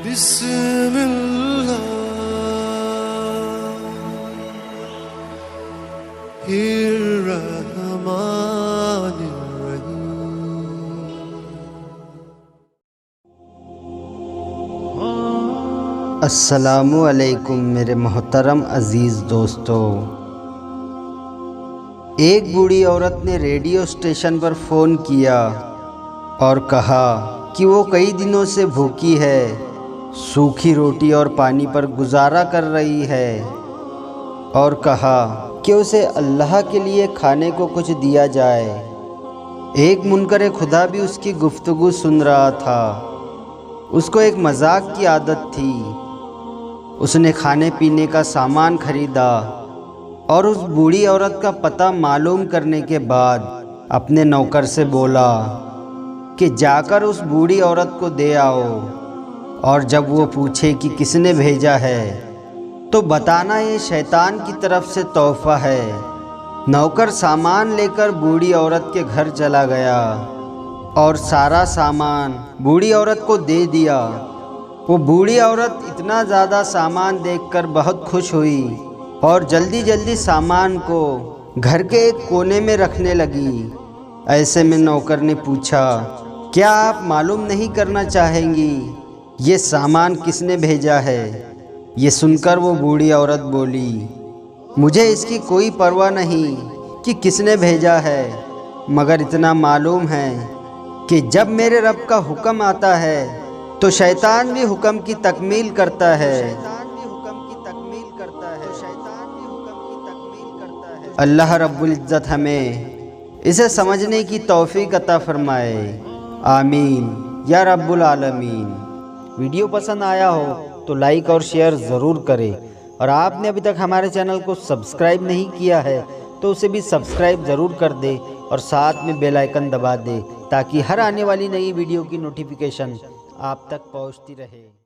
بسم اللہ الرحمن الرحیم۔ السلام علیکم میرے محترم عزیز دوستو۔ ایک بوڑھی عورت نے ریڈیو اسٹیشن پر فون کیا اور کہا کہ وہ کئی دنوں سے بھوکی ہے، سوکھی روٹی اور پانی پر گزارا کر رہی ہے، اور کہا کہ اسے اللہ کے لیے کھانے کو کچھ دیا جائے۔ ایک منکر خدا بھی اس کی گفتگو سن رہا تھا۔ اس کو ایک مذاق کی عادت تھی۔ اس نے کھانے پینے کا سامان خریدا اور اس بوڑھی عورت کا پتہ معلوم کرنے کے بعد اپنے نوکر سے بولا کہ جا کر اس بوڑھی عورت کو دے آؤ، اور جب وہ پوچھے کہ کس نے بھیجا ہے تو بتانا یہ شیطان کی طرف سے تحفہ ہے۔ نوکر سامان لے کر بوڑھی عورت کے گھر چلا گیا اور سارا سامان بوڑھی عورت کو دے دیا۔ وہ بوڑھی عورت اتنا زیادہ سامان دیکھ کر بہت خوش ہوئی اور جلدی جلدی سامان کو گھر کے ایک کونے میں رکھنے لگی۔ ایسے میں نوکر نے پوچھا، کیا آپ معلوم نہیں کرنا چاہیں گی یہ سامان کس نے بھیجا ہے؟ یہ سن کر وہ بوڑھی عورت بولی، مجھے اس کی کوئی پرواہ نہیں کہ کس نے بھیجا ہے، مگر اتنا معلوم ہے کہ جب میرے رب کا حکم آتا ہے تو شیطان بھی حکم کی تکمیل کرتا ہے۔ اللہ رب العزت ہمیں اسے سمجھنے کی توفیق عطا فرمائے، آمین یا رب العالمین۔ ویڈیو پسند آیا ہو تو لائک اور شیئر ضرور کریں، اور آپ نے ابھی تک ہمارے چینل کو سبسکرائب نہیں کیا ہے تو اسے بھی سبسکرائب ضرور کر دیں اور ساتھ میں بیل آئیکن دبا دیں تاکہ ہر آنے والی نئی ویڈیو کی نوٹیفیکیشن آپ تک پہنچتی رہے۔